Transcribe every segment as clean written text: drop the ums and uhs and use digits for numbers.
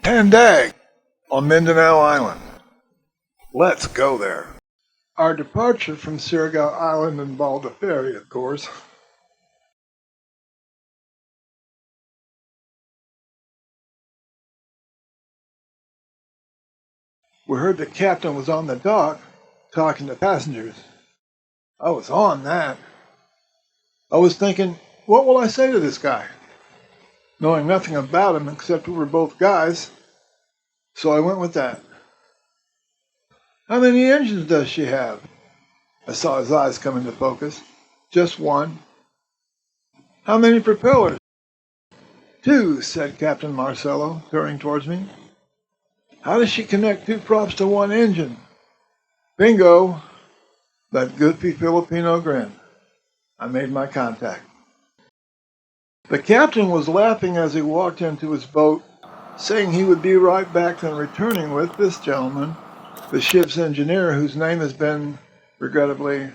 Tandag on Mindanao Island. Let's go there. Our departure from Surigao Island involved a ferry, of course. We heard the captain was on the dock talking to passengers. I was on that. I was thinking, what will I say to this guy? Knowing nothing about him except we were both guys, so I went with that. How many engines does she have? I saw his eyes come into focus. Just one. How many propellers? Two, said Captain Marcello, turning towards me. How does she connect two props to one engine? Bingo! That goofy Filipino grin. I made my contact. The captain was laughing as he walked into his boat, saying he would be right back and returning with this gentleman, the ship's engineer, whose name has been, regrettably...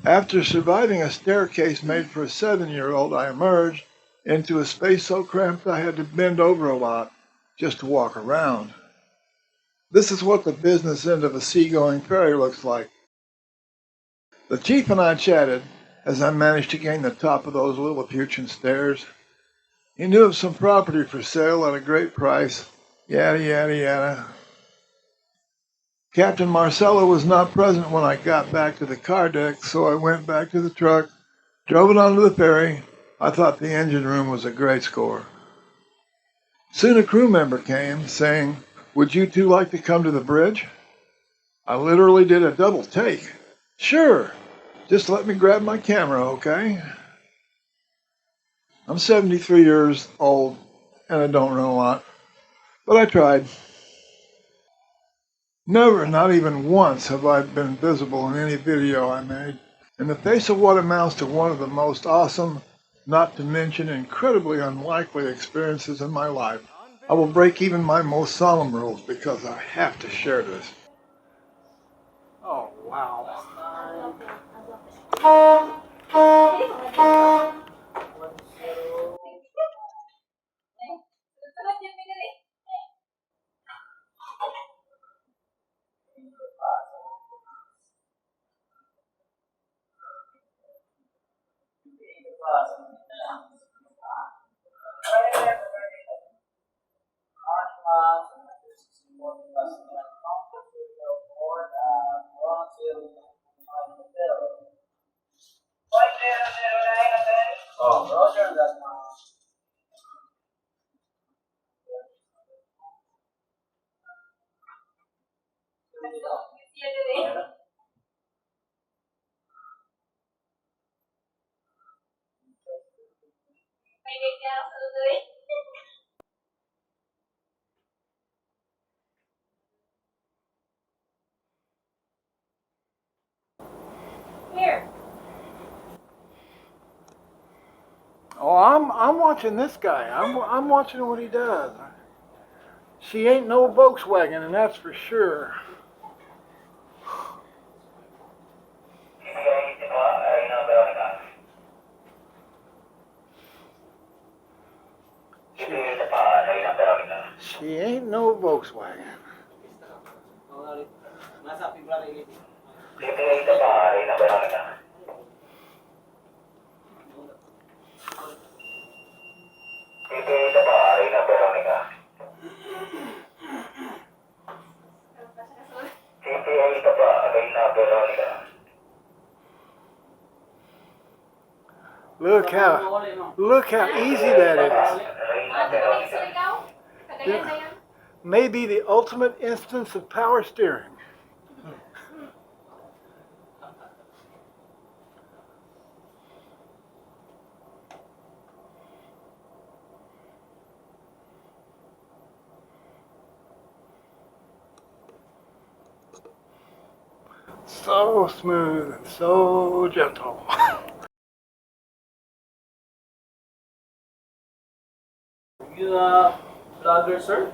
After surviving a staircase made for a 7-year-old, I emerged into a space so cramped I had to bend over a lot just to walk around. This is what the business end of a seagoing ferry looks like. The chief and I chatted as I managed to gain the top of those Lilliputian stairs. He knew of some property for sale at a great price, yada yada yada. Captain Marcello was not present when I got back to the car deck, so I went back to the truck, drove it onto the ferry. I thought the engine room was a great score. Soon a crew member came, saying, "Would you two like to come to the bridge?" I literally did a double take. Sure, just let me grab my camera, okay? I'm 73 years old, and I don't run a lot, but I tried. Never, not even once, have I been visible in any video I made. In the face of what amounts to one of the most awesome, not to mention incredibly unlikely experiences in my life, I will break even my most solemn rules because I have to share this. Oh, wow. Here. Oh, I'm watching this guy. I'm watching what he does. She ain't no Volkswagen, and that's for sure. She ain't no Volkswagen. Look how easy that is. Yeah. Maybe the ultimate instance of power steering. so smooth and so gentle. You a vlogger, sir?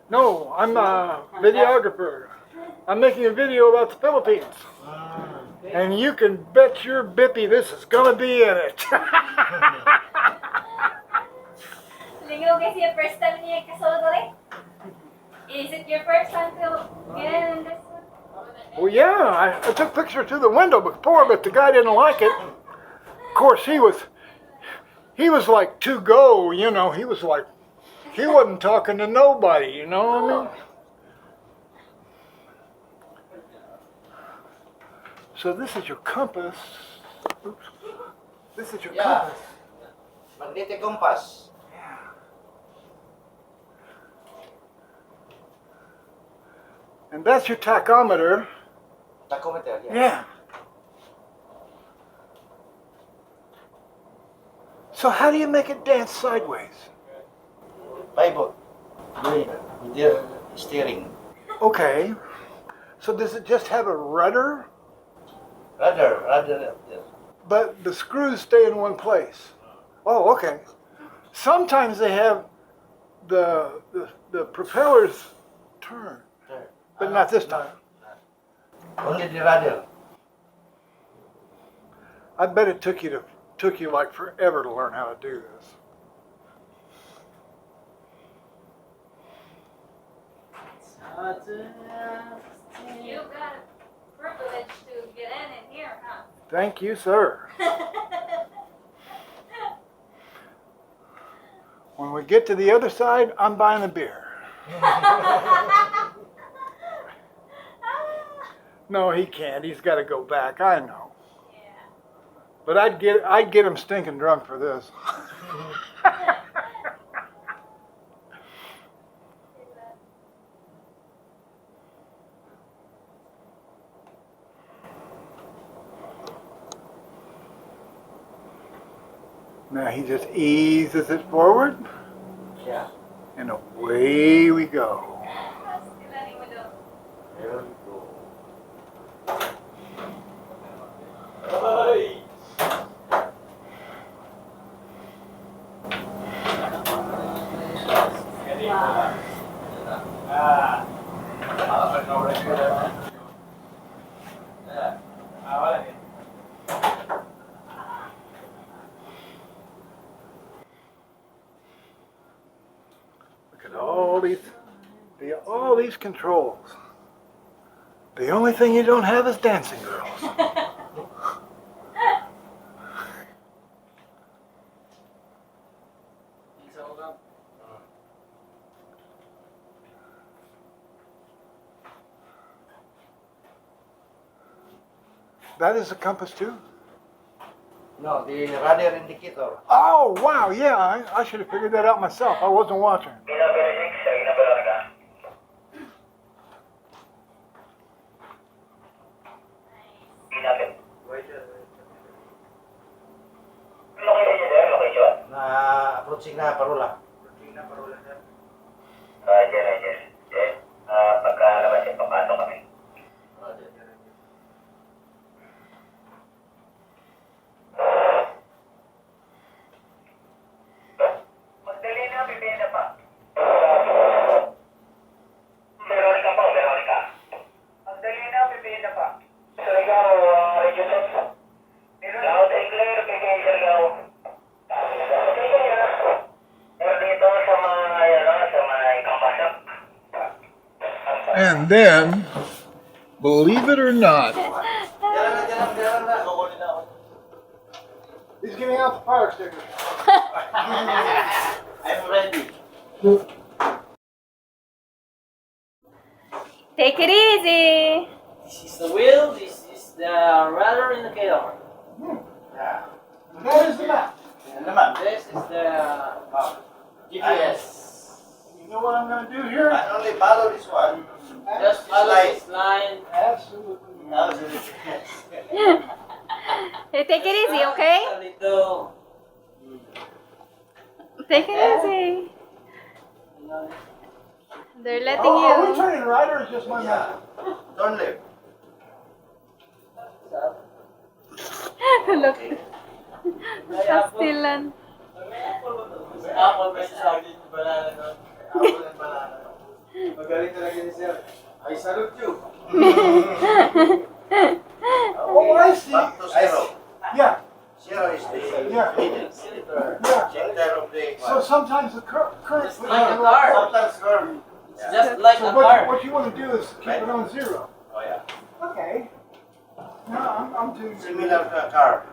No, I'm a videographer. I'm making a video about the Philippines. Okay. And you can bet your bippy this is gonna be in it. Lingaw kasi yung first time niya kasolo rin. Is it your first time to get in this one? Well, yeah, I took pictures through the window before, but the guy didn't like it. Of course, he was like to go, you know. He wasn't talking to nobody, you know what I mean? So this is your compass. Oops. This is your compass. Magnetic compass. Yeah. And that's your tachometer. Tachometer, Yeah. So how do you make it dance sideways? Pivot. With your steering. Okay. So does it just have a rudder? Rudder. But the screws stay in one place. Oh, okay. Sometimes they have the propellers turn, but not this time. Only the rudder. I bet it took you like forever to learn how to do this. You got a privilege to get in here, huh? Thank you, sir. When we get to the other side, I'm buying the beer. No, he can't. He's got to go back. I know. Yeah. But I'd get him stinking drunk for this. Now he just eases it forward, Yeah. and away we go. There we go. Look at all these controls. The only thing you don't have is dancing girls. That is a compass too? No, the rudder indicator. Oh, wow, yeah, I should have figured that out myself. I wasn't watching. Na approaching na parola. Pagkalabas yung papasok kami. Magdali na, bibili na pa. Meron ka pa, meron ka. Magdali na, bibili na pa. So ikaw, Radio 6? Loud and clear, bigay siya ikaw. And then, believe it or not, he's getting out the fire sticker. I'm ready. Take it easy. This is the wheel, this is the rudder indicator. Yeah. That is the map. Yan naman. This is the GPS. You know what I'm going to do here? I only follow this one. just follow this line. Absolutely. Hey, take it easy, okay? A little, Take it easy. They're letting Are we you. turning right or is just my Yeah. map? Turn left. Alan. Apple versus saging, banana doon. Apple and banana. Magaling talaga ni Sir. I salute you. Oh, I see. Back to zero. Yeah, Zero is the Yeah. middle. Center. yeah. Center of the So sometimes the current. Just like a car. sometimes curve. It's just like So a what, car. what you want to do is keep it on zero. Oh yeah. Okay. No, I'm doing Similar to a car.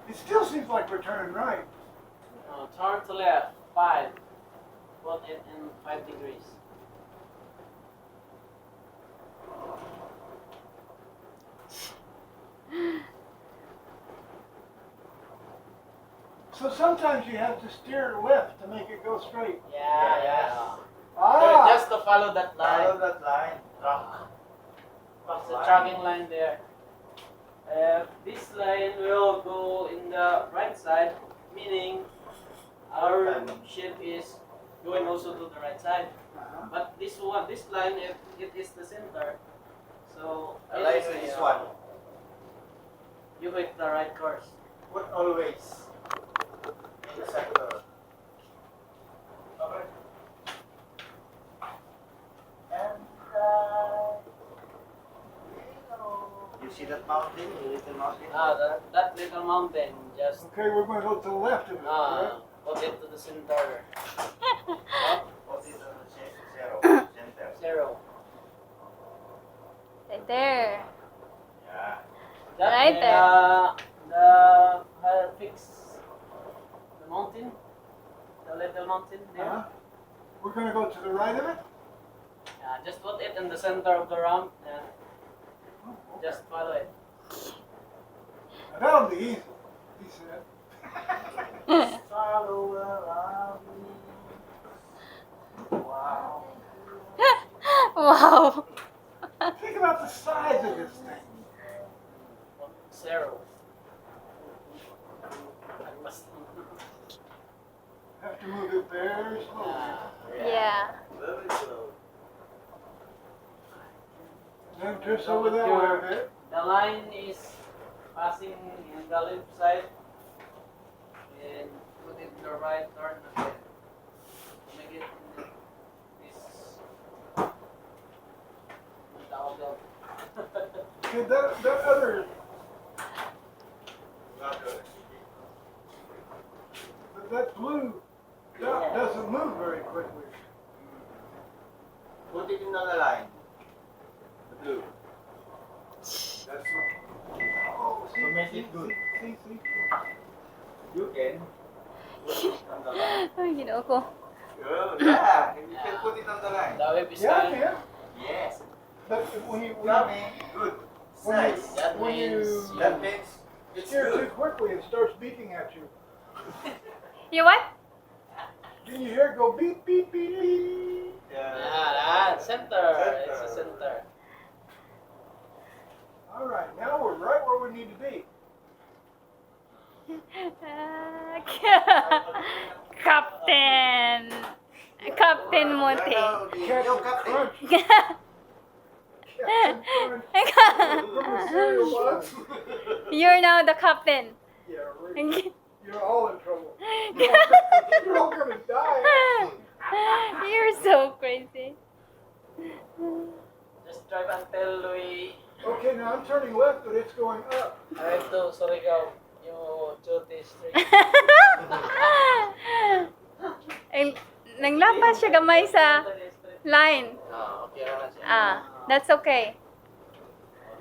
It still seems like we're turning right. Turn to left, 5. Put it in 5 degrees. So sometimes you have to steer left to make it go straight. Yeah. Ah, Just to follow that Follow line. that line. Truck. What's the tracking line there? This line will go in the right side, meaning our ship is going also to the right side. But this line, it is the center. So The it line is with this the, one. you hit the right course. Put always in the center. Okay. And you see that mountain, the little mountain? That little mountain, just okay, we're going to go to the left of it. Right? put it to the center. What is on the zero? Center. 0. Right there. Yeah. That Right fix the mountain, the little mountain there. Uh-huh. We're going to go to the right of it? Just put it in the center of the ramp and Oh, okay. just follow it. Now, that'll be easy, he said. Follow around me. Wow. Wow. Think about the size of this thing. 0. I must. Have to move it very slowly. Yeah. Very slow. Then twist over that way a bit. The line is passing in the left side and put it in the right turn again. Make it in this double. Okay, that other, that blue dot doesn't move very quickly. Put it in the line. The blue. That's Oh, see, to make it good. see. You can put it on the line. Ay, ginoo ko. Oh, yeah, you can put it on the line. The web is Yeah, done. yeah. Yes. But when you Tommy, good. It's when you, nice. That when means you That means it's steer too good. quickly, it starts beeping at you. You what? Then you hear it go beep, beep, beep, beep. center. It's a center. All right, now we're right where we need to be. Captain. Captain Monte. Yo, Captain. Crunch. Captain Crunch. From the cereal box. You're now the captain. Yeah, right. You're all in trouble. You're all gonna die. You're so crazy. Just drive until we Okay, now I'm turning left, but it's going up. arrive to Surigao. You duty street. Eh, nanglapas siya gamay sa line. Okay na siya. That's okay.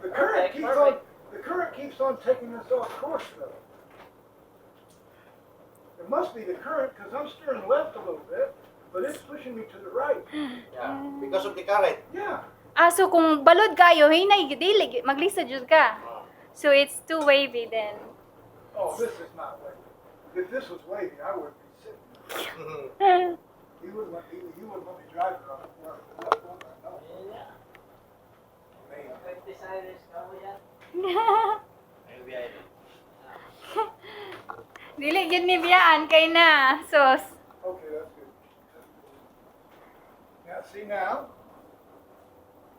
The current Okay, keeps on. The current keeps on taking us off course, though. It must be the current because I'm steering left a little bit, but it's pushing me to the right. Yeah, because of the current. Yeah. So kung balod kayo, hinay dili maglisod jud ka. So it's too wavy then. Oh, this is not wavy. If this was wavy, I wouldn't be sitting. You wouldn't let me drive it on the left over. No. Yeah. Man. 50 Cyrus ka mo yan. Maybe I do. Dili gyud ni biyaan kay na sos. Okay, that's good. Now, see now?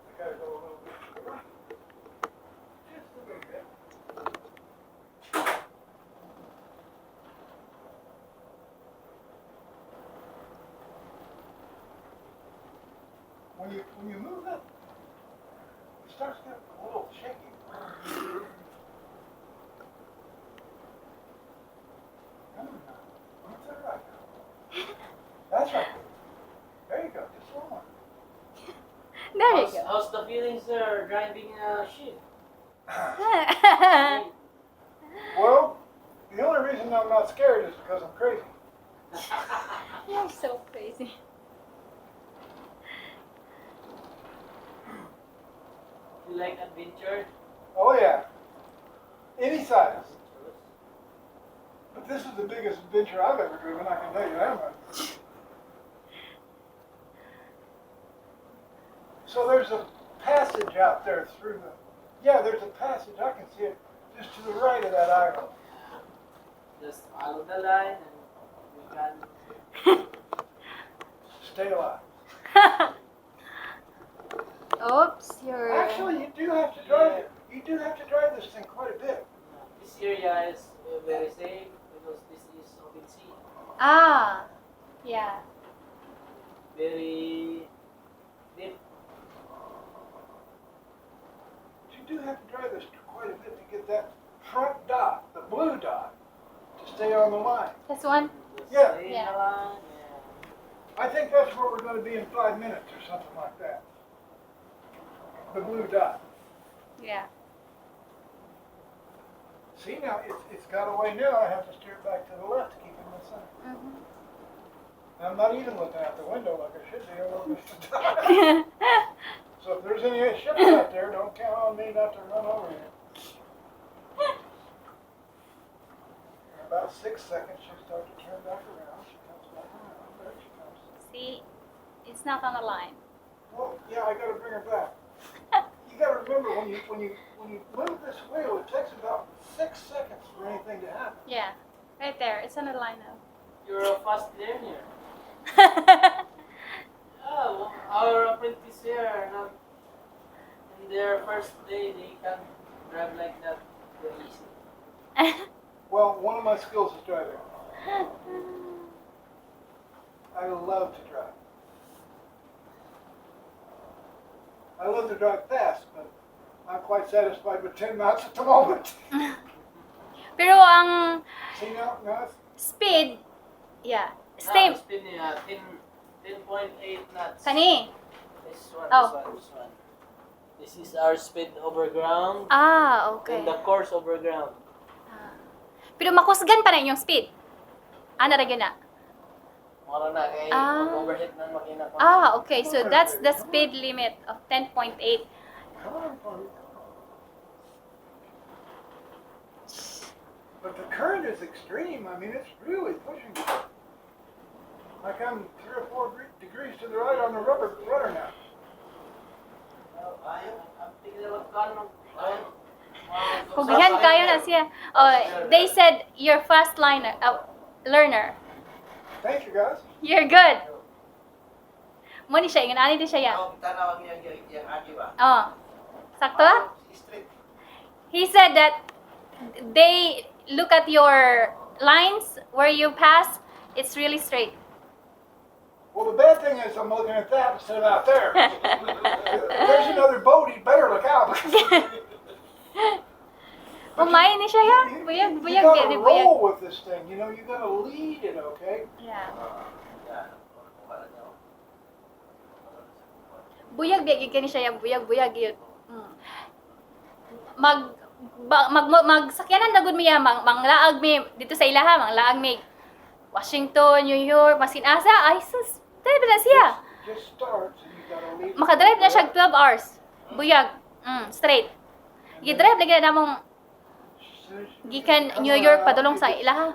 I gotta go a little bit to the right. when you move it, it starts getting a little shaky. Come on now. That's all right now. That's right. There you go. Just one more. There you go. How's the feelings there driving a ship? Well, the only reason I'm not scared is because I'm crazy. You're so crazy. You like adventure? Oh yeah. Any size. But this is the biggest adventure I've ever driven, I can tell you that much. So there's a passage out there through the... Yeah, there's a passage. I can see it just to the right of that island. Just follow the line and you can. Stay alive. Oops, you're... Actually, you do have to drive it. You do have to drive this thing quite a bit. This area is very safe because this is open sea. Ah, yeah. Very deep. You do have to drive this quite a bit to get that front dot, the blue dot, to stay on the line. This one? Just Yeah. stay in Yeah. the line, I think that's where we're going to be in 5 minutes or something like that. The blue dot. Yeah. See now, it's got away now. I have to steer it back to the left to keep it in the center. Mhm. Mm-hmm. I'm not even looking out the window like I should be. I'm looking at the dot. So if there's any ships out there, don't count on me not to run over here. In about 6 seconds, she'll start to turn back around. She comes back around. There she comes. See, it's not on the line. Well, yeah, I got to bring her back. You got to remember when you move this wheel, it takes about 6 seconds for anything to happen. Yeah, right there. It's on the line now. You're a fast learner. Oh, our apprentice here, in their first day, they can drive like that very easy. Well, one of my skills is driving. I love to drive. I love to drive fast, but I'm quite satisfied with 10 knots at the moment. Pero ang See now it's speed, yeah, stay. Speed niya, 10.8 knots. Kani? This one, Oh. this one. This is our speed over ground Ah, okay. and the course over ground. Ah. Pero makusgan pa na yung speed. Ah, naragyan na. Mara na kay Ah. overhead na makina ko. Ah, okay. So that's the speed limit of 10.8. come on, Polly. But the current is extreme. I mean, it's really pushing me. Like I'm 3 or 4 degrees to the right on the rudder now. I'm thinking of kanon. Pugihan kayo na siya. Oh, they said you're fast learner. Thank you, guys. You're good. Mo ni siya, ingon ani di siya ya. Tanawag niya yung aki ba? Oh. Sakto? Straight. He said that they look at your lines where you pass, it's really straight. Well, the bad thing is I'm looking at that instead of out there. If there's another boat, he better look out. Umay ni siya ya. Buyag, You buyag, gotta gani, buyag. roll with this thing. You know, you gotta lead it, okay? Yeah. Yan. Wala niya. Buyag, biyag, gani siya ya. Buyag, buyag, yun. Mm. Magsakyanan na gud miya, manglaag mi, dito sa ilaha, manglaag mi. Washington, New York, masin asa, ay sus. Drive na siya. Just starts and you gotta lead it. Makadrive na siya 12 hours. Buyag. Straight. Gidrive lagi na namong gikan New York padulong sa ilaha.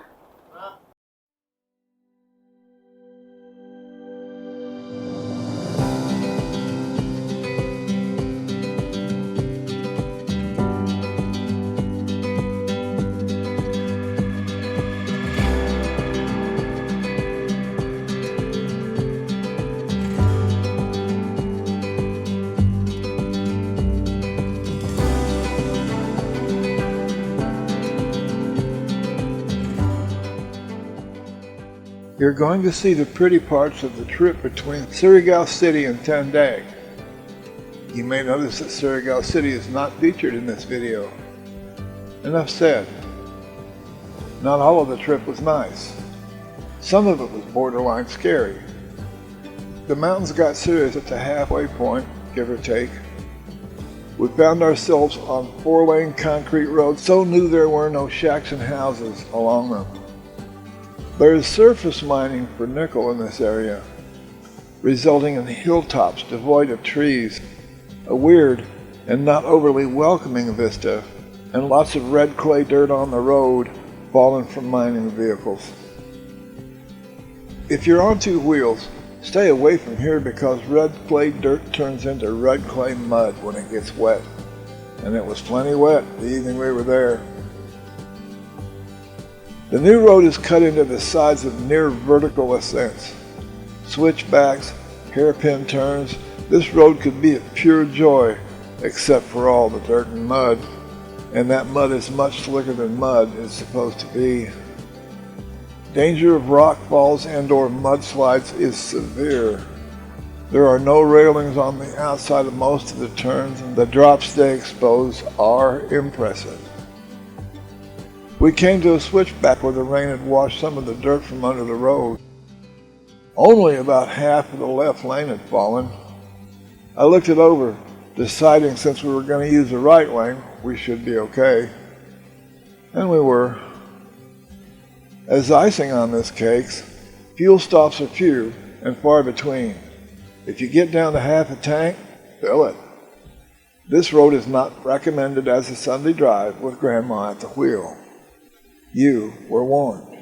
You're going to see the pretty parts of the trip between Surigao City and Tandag. You may notice that Surigao City is not featured in this video. Enough said. Not all of the trip was nice. Some of it was borderline scary. The mountains got serious at the halfway point, give or take. We found ourselves on 4-lane concrete roads, so new there were no shacks and houses along them. There is surface mining for nickel in this area, resulting in hilltops devoid of trees, a weird and not overly welcoming vista, and lots of red clay dirt on the road fallen from mining vehicles. If you're on two wheels, stay away from here because red clay dirt turns into red clay mud when it gets wet. And it was plenty wet the evening we were there. The new road is cut into the sides of near vertical ascents. Switchbacks, hairpin turns, this road could be a pure joy except for all the dirt and mud. And that mud is much slicker than mud is supposed to be. Danger of rock falls and/or mudslides is severe. There are no railings on the outside of most of the turns, and the drops they expose are impressive. We came to a switchback where the rain had washed some of the dirt from under the road. Only about half of the left lane had fallen. I looked it over, deciding since we were going to use the right lane, we should be okay. And we were. As icing on this cake, fuel stops are few and far between. If you get down to half a tank, fill it. This road is not recommended as a Sunday drive with Grandma at the wheel. You were warned.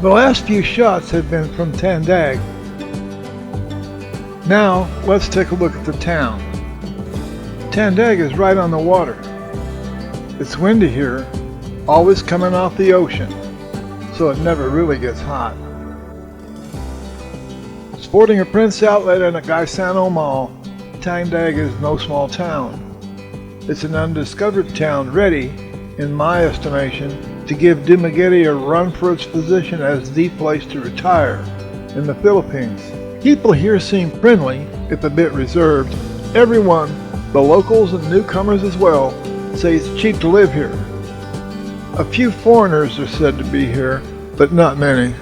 The last few shots had been from Tandag. Now, let's take a look at the town. Tandag is right on the water. It's windy here, always coming off the ocean, so it never really gets hot. Sporting a Prince outlet and a Gaisano mall, Tandag is no small town. It's an undiscovered town ready, in my estimation, to give Dumaguete a run for its position as the place to retire in the Philippines. People here seem friendly, if a bit reserved. Everyone, the locals and newcomers as well, say it's cheap to live here. A few foreigners are said to be here, but not many.